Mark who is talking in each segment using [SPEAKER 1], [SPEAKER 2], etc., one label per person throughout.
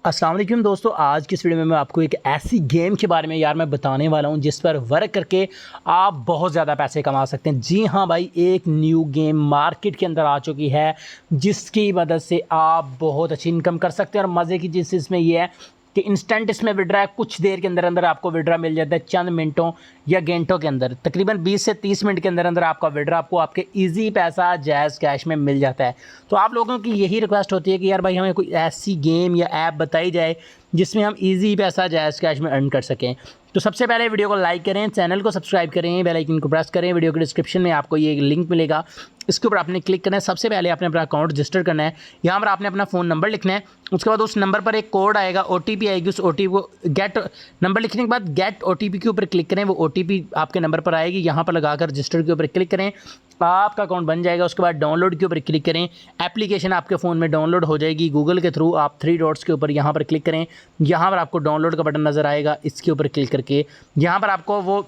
[SPEAKER 1] अस्सलाम वालेकुम दोस्तों, आज की इस वीडियो में मैं आपको एक ऐसी गेम के बारे में मैं बताने वाला हूं जिस पर वर्क करके आप बहुत ज़्यादा पैसे कमा सकते हैं। जी हां भाई, एक न्यू गेम मार्केट के अंदर आ चुकी है जिसकी मदद से आप बहुत अच्छी इनकम कर सकते हैं। और मज़े की चीज़ इसमें यह है कि इंस्टेंट इसमें विड्रा है, कुछ देर के अंदर अंदर आपको विड्रा मिल जाता है, चंद मिनटों या घंटों के अंदर, तकरीबन 20 से 30 मिनट के अंदर अंदर आपका विड्रा आपको आपके इजी पैसा जैज़ कैश में मिल जाता है। तो आप लोगों की यही रिक्वेस्ट होती है कि यार भाई हमें कोई ऐसी गेम या ऐप बताई जाए जिसमें हम इजी पैसा जैज़ कैश में अर्न कर सकें। तो सबसे पहले वीडियो को लाइक करें, चैनल को सब्सक्राइब करें, बेल आइकन को प्रेस करें। वीडियो के डिस्क्रिप्शन में आपको ये लिंक मिलेगा, इसके ऊपर आपने क्लिक करना है। सबसे पहले आपने अपना अकाउंट रजिस्टर करना है। यहाँ पर आपने अपना फ़ोन नंबर लिखना है, उसके बाद उस नंबर पर एक कोड आएगा, OTP आएगी। उस OTP को गेट नंबर लिखने के बाद गेट OTP के ऊपर क्लिक करें, वो OTP आपके नंबर पर आएगी। यहाँ पर लगाकर रजिस्टर के ऊपर क्लिक करें, आपका अकाउंट बन जाएगा। उसके बाद डाउनलोड के ऊपर क्लिक करें, एप्लीकेशन आपके फ़ोन में डाउनलोड हो जाएगी गूगल के थ्रू। आप 3 डॉट्स के ऊपर यहाँ पर क्लिक करें, यहाँ पर आपको डाउनलोड का बटन नज़र आएगा, इसके ऊपर क्लिक करके यहाँ पर आपको वो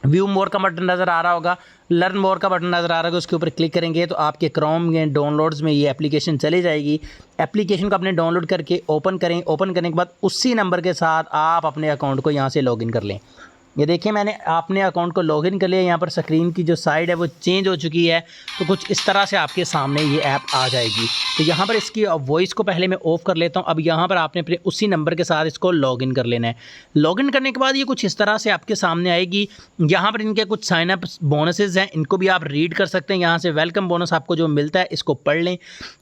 [SPEAKER 1] व्यू मोर का बटन नज़र आ रहा होगा, लर्न मोर का बटन नज़र आ रहा होगा, उसके ऊपर क्लिक करेंगे तो आपके क्रोम में डाउनलोड्स में ये एप्लीकेशन चली जाएगी। एप्लीकेशन को अपने डाउनलोड करके ओपन करें। ओपन करने के बाद उसी नंबर के साथ आप अपने अकाउंट को यहाँ से लॉगिन कर लें। ये देखिए, मैंने अपने अकाउंट को लॉगिन कर लिया। यहाँ पर स्क्रीन की जो साइड है वो चेंज हो चुकी है, तो कुछ इस तरह से आपके सामने ये ऐप आ जाएगी। तो यहाँ पर इसकी वॉइस को पहले मैं ऑफ़ कर लेता हूँ। अब यहाँ पर आपने अपने उसी नंबर के साथ इसको लॉगिन कर लेना है। लॉगिन करने के बाद ये कुछ इस तरह से आपके सामने आएगी। यहाँ पर इनके कुछ साइन अप बोनसेस हैं, इनको भी आप रीड कर सकते हैं। यहाँ से वेलकम बोनस आपको जो मिलता है इसको पढ़ लें।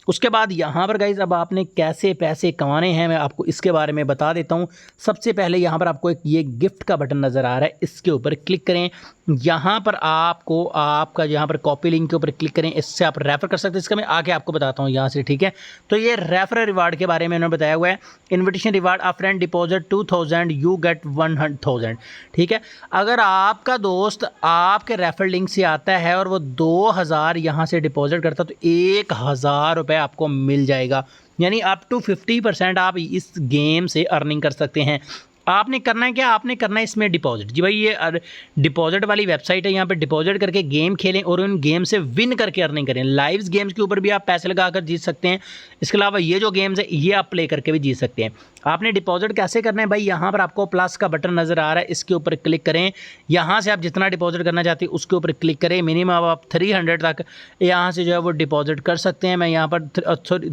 [SPEAKER 1] उसके बाद यहाँ पर गाइज़ अब आपने कैसे पैसे कमाने हैं मैं आपको इसके बारे में बता देता हूँ। सबसे पहले यहाँ पर आपको एक ये गिफ्ट का बटन नज़र आ रहा है, इसके ऊपर क्लिक करें। यहाँ पर आपको आपका यहाँ पर कॉपी लिंक के ऊपर क्लिक करें, इससे आप रेफ़र कर सकते हैं। इसका मैं आगे आपको बताता हूँ यहाँ से, ठीक है। तो ये रेफर रिवार्ड के बारे में उन्होंने बताया हुआ है। Invitation reward, a friend deposit 2000 you get 100,000, ठीक है। अगर आपका दोस्त आपके रेफर लिंक से आता है और वो 2000 यहाँ से डिपॉजिट करता है तो 1000 रुपये आपको मिल जाएगा, यानी अप टू 50% आप इस गेम से अर्निंग कर सकते हैं। आपने करना है क्या, आपने करना है इसमें डिपॉजिट। जी भाई, ये डिपॉजिट वाली वेबसाइट है, यहाँ पे डिपॉजिट करके गेम खेलें और उन गेम से विन करके अर्निंग करें। लाइव गेम्स के ऊपर भी आप पैसे लगाकर जीत सकते हैं। इसके अलावा ये जो गेम्स है ये आप प्ले करके भी जीत सकते हैं। आपने डिपॉजिट कैसे करना है भाई, यहाँ पर आपको प्लस का बटन नज़र आ रहा है, इसके ऊपर क्लिक करें। यहाँ से आप जितना डिपॉजिट करना चाहते हैं उसके ऊपर क्लिक करें। मिनिमम आप 300 तक यहाँ से जो है वो डिपॉजिट कर सकते हैं। मैं यहाँ पर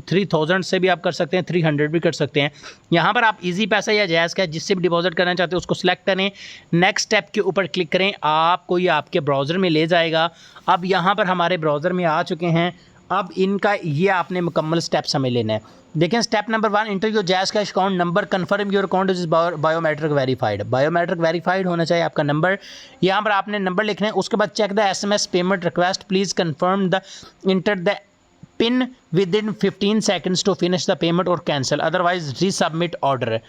[SPEAKER 1] 3000 से भी आप कर सकते हैं, 300 भी कर सकते हैं। यहाँ पर आप इजी पैसा या जैज़ कैश जिससे भी डिपॉजिट करना चाहते हैं उसको सिलेक्ट करें, नेक्स्ट स्टेप के ऊपर क्लिक करें, आपको ये आपके ब्राउज़र में ले जाएगा। अब यहाँ पर हमारे ब्राउज़र में आ चुके हैं। अब इनका ये आपने मुकम्मल स्टेप समझ लेना है। देखें, step number 1, inter your jazz cash account number, confirm your account is biometric verified. Biometric verified होना चाहिए आपका नंबर। यहाँ पर आपने नंबर लिखना है। उसके बाद check the SMS payment request, please confirm the inter the pin within 15 seconds to finish the payment और cancel, otherwise resubmit order.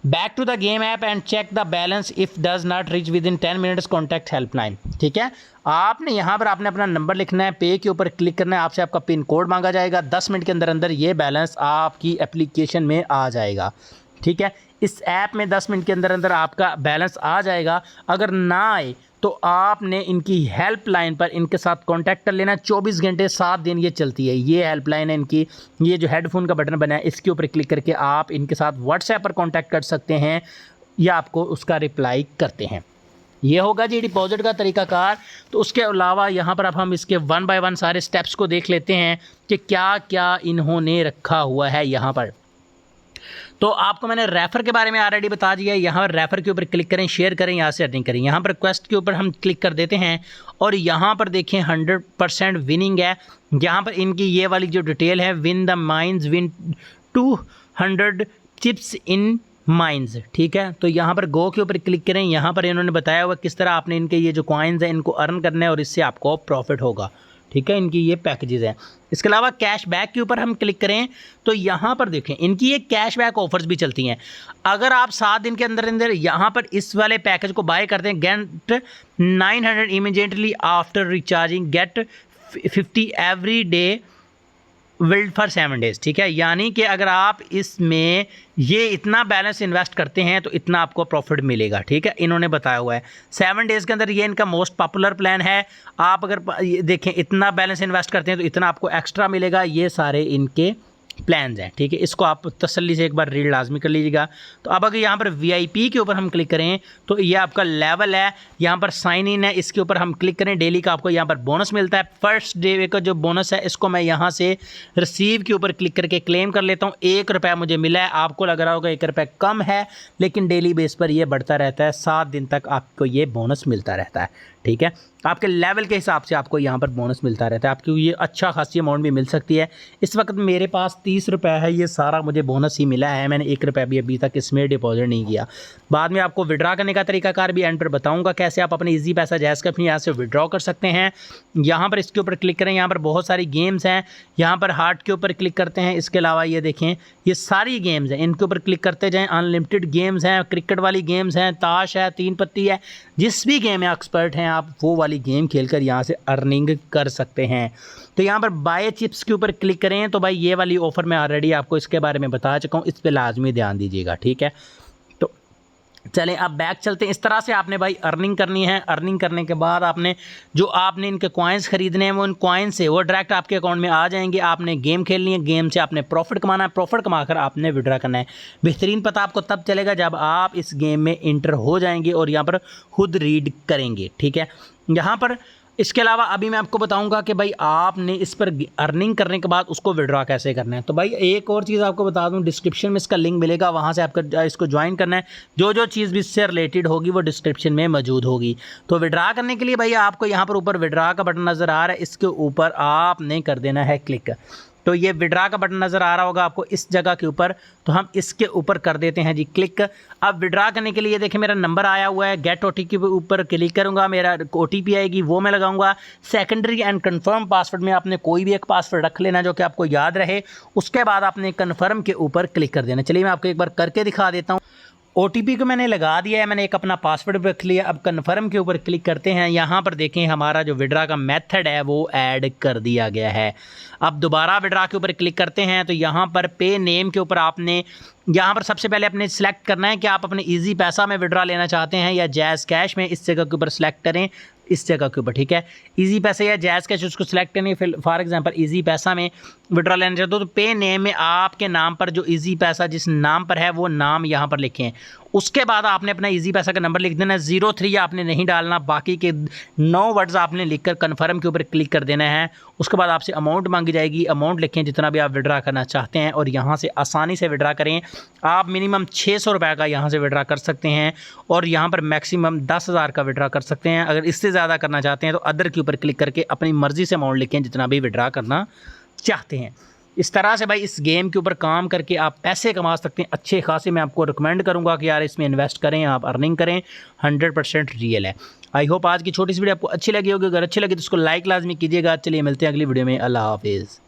[SPEAKER 1] Back to the game app and check the balance, if does not reach within 10 minutes contact helpline, ठीक है। आपने यहाँ पर आपने अपना number लिखना है, पे के ऊपर क्लिक करना है, आपसे आपका पिन कोड मांगा जाएगा। 10 मिनट के अंदर अंदर ये बैलेंस आपकी एप्लीकेशन में आ जाएगा, ठीक है। इस ऐप में 10 मिनट के अंदर अंदर आपका बैलेंस आ जाएगा। अगर ना आए तो आपने इनकी हेल्पलाइन पर इनके साथ कांटेक्ट कर लेना। 24 घंटे 7 दिन ये चलती है, ये हेल्पलाइन है इनकी। ये जो हेडफोन का बटन बना है इसके ऊपर क्लिक करके आप इनके साथ व्हाट्सएप पर कांटेक्ट कर सकते हैं या आपको उसका रिप्लाई करते हैं। ये होगा जी डिपॉजिट का तरीकाकार। तो उसके अलावा यहाँ पर अब हम इसके 1 by 1 सारे स्टेप्स को देख लेते हैं कि क्या क्या इन्होंने रखा हुआ है यहाँ पर। तो आपको मैंने रेफ़र के बारे में ऑलरेडी बता दिया है। यहाँ पर रेफ़र के ऊपर क्लिक करें, शेयर करें, यहाँ से अर्निंग करें। यहाँ पर रिक्वेस्ट के ऊपर हम क्लिक कर देते हैं और यहाँ पर देखें 100% विनिंग है। यहाँ पर इनकी ये वाली जो डिटेल है, win the mines, win 200 chips in mines, ठीक है। तो यहाँ पर गो के ऊपर क्लिक करें। यहाँ पर इन्होंने बताया हुआ किस तरह आपने इनके ये जो कॉइन्स हैं इनको अर्न करना है और इससे आपको प्रॉफिट होगा, ठीक है। इनकी ये पैकेजेस हैं। इसके अलावा कैशबैक के ऊपर हम क्लिक करें तो यहाँ पर देखें इनकी ये कैशबैक ऑफर्स भी चलती हैं। अगर आप 7 दिन के अंदर अंदर यहाँ पर इस वाले पैकेज को बाय करते हैं, get 900 immediately after recharging, get 50 every day valid for 7 days, ठीक है। यानी कि अगर आप इसमें ये इतना बैलेंस इन्वेस्ट करते हैं तो इतना आपको प्रॉफिट मिलेगा, ठीक है। इन्होंने बताया हुआ है 7 days के अंदर ये इनका मोस्ट पॉपुलर प्लान है। आप अगर देखें इतना बैलेंस इन्वेस्ट करते हैं तो इतना आपको एक्स्ट्रा मिलेगा। ये सारे इनके प्लान्स हैं, ठीक है। इसको आप तसल्ली से एक बार रीड लाजमी कर लीजिएगा। तो अब अगर यहाँ पर VIP के ऊपर हम क्लिक करें तो ये आपका लेवल है, यहाँ पर साइन इन है, इसके ऊपर हम क्लिक करें, डेली का आपको यहाँ पर बोनस मिलता है। फर्स्ट डे का जो बोनस है इसको मैं यहाँ से रिसीव के ऊपर क्लिक करके क्लेम कर लेता हूँ। 1 रुपया मुझे मिला है, आपको लग रहा होगा 1 रुपया कम है, लेकिन डेली बेस पर ये बढ़ता रहता है, 7 दिन तक आपको ये बोनस मिलता रहता है, ठीक है। आपके लेवल के हिसाब से आपको यहाँ पर बोनस मिलता रहता है, आपको ये अच्छा खासी अमाउंट भी मिल सकती है। इस वक्त मेरे पास 30 रुपये है, ये सारा मुझे बोनस ही मिला है, मैंने 1 रुपया भी अभी तक इसमें डिपॉजिट नहीं किया। बाद में आपको विड्रॉ करने का तरीकाकार भी एंड पर बताऊंगा, कैसे आप अपने इजी पैसा जायज़ का अपनी यहाँ से विड्रॉ कर सकते हैं। यहाँ पर इसके ऊपर क्लिक करें, यहाँ पर बहुत सारी गेम्स हैं, यहाँ पर हार्ट के ऊपर क्लिक करते हैं। इसके अलावा ये देखें, ये सारी गेम्स हैं, इनके ऊपर क्लिक करते जाएँ। अनलिमिटेड गेम्स हैं, क्रिकेट वाली गेम्स हैं, ताश है, 3 पत्ती है, जिस भी गेम में एक्सपर्ट हैं आप वो वाली गेम खेलकर यहाँ से अर्निंग कर सकते हैं। तो यहाँ पर बाय चिप्स के ऊपर क्लिक करें तो भाई ये वाली ऑफ़र मैं ऑलरेडी आपको इसके बारे में बता चुका हूँ, इस पे लाजमी ध्यान दीजिएगा, ठीक है। तो चलें अब बैक चलते हैं। इस तरह से आपने भाई अर्निंग करनी है। अर्निंग करने के बाद आपने जो आपने इनके कॉइन्स खरीदने हैं वो इन कॉइन से वो डायरेक्ट आपके अकाउंट में आ जाएंगे। आपने गेम खेलनी है, गेम से आपने प्रॉफिट कमाना है, प्रॉफिट कमाकर आपने विड्रॉ करना है। बेहतरीन पता आपको तब चलेगा जब आप इस गेम में इंटर हो जाएंगे और यहाँ पर खुद रीड करेंगे, ठीक है। यहाँ पर इसके अलावा अभी मैं आपको बताऊंगा कि भाई आपने इस पर अर्निंग करने के बाद उसको विड्रॉ कैसे करना है। तो भाई एक और चीज़ आपको बता दूं, डिस्क्रिप्शन में इसका लिंक मिलेगा, वहां से आपको इसको ज्वाइन करना है। जो जो चीज़ भी इससे रिलेटेड होगी वो डिस्क्रिप्शन में मौजूद होगी। तो विड्रॉ करने के लिए भाई आपको यहाँ पर ऊपर विड्रॉ का बटन नज़र आ रहा है, इसके ऊपर आपने कर देना है क्लिक। तो ये विड्रॉ का बटन नज़र आ रहा होगा आपको इस जगह के ऊपर, तो हम इसके ऊपर कर देते हैं जी क्लिक। अब विड्रॉ करने के लिए देखें मेरा नंबर आया हुआ है, गेट OTP के ऊपर क्लिक करूंगा, मेरा OTP आएगी वो मैं लगाऊंगा। सेकेंडरी एंड कंफर्म पासवर्ड में आपने कोई भी एक पासवर्ड रख लेना जो कि आपको याद रहे। उसके बाद आपने कन्फर्म के ऊपर क्लिक कर देना। चलिए मैं आपको एक बार करके दिखा देता हूँ। OTP को मैंने लगा दिया है, मैंने एक अपना पासवर्ड रख लिया। अब कन्फर्म के ऊपर क्लिक करते हैं। यहाँ पर देखें हमारा जो विड्रॉ का मेथड है वो ऐड कर दिया गया है। अब दोबारा विड्रॉ के ऊपर क्लिक करते हैं तो यहाँ पर पे नेम के ऊपर आपने यहाँ पर सबसे पहले अपने सिलेक्ट करना है कि आप अपने इजी पैसा में विड्रॉ लेना चाहते हैं या जैज़ कैश में। इस जगह के ऊपर सिलेक्ट करें, इस जगह के ऊपर, ठीक है। इजी पैसा या जैज़ कैश उसको सिलेक्ट करनी है। फिर फॉर एग्जांपल इजी पैसा में विड्रॉ लेना चाहते हो तो पे नेम में आपके नाम पर जो इजी पैसा जिस नाम पर है वो नाम यहाँ पर लिखें। उसके बाद आपने अपना इजी पैसा का नंबर लिख देना है। 03 आपने नहीं डालना, बाकी के 9 वर्ड्स आपने लिखकर कन्फर्म के ऊपर क्लिक कर देना है। उसके बाद आपसे अमाउंट मांगी जाएगी, अमाउंट लिखें जितना भी आप विड्रॉ करना चाहते हैं और यहाँ से आसानी से विड्रॉ करें। आप मिनिमम 600 रुपये का यहाँ से विड्रॉ कर सकते हैं और यहाँ पर मैक्सिमम 10,000 का विड्रॉ कर सकते हैं। अगर इससे ज़्यादा करना चाहते हैं तो अदर के ऊपर क्लिक करके अपनी मर्ज़ी से अमाउंट लिखें जितना भी विड्रॉ करना चाहते हैं। इस तरह से भाई इस गेम के ऊपर काम करके आप पैसे कमा सकते हैं अच्छे खासे। मैं आपको रिकमेंड करूंगा कि यार इसमें इन्वेस्ट करें, आप अर्निंग करें, 100% रियल है। आई होप आज की छोटी सी वीडियो आपको अच्छी लगी होगी। अगर अच्छी लगी तो उसको लाइक लाजमी कीजिएगा। चलिए मिलते हैं अगली वीडियो में। अल्लाह हाफिज़।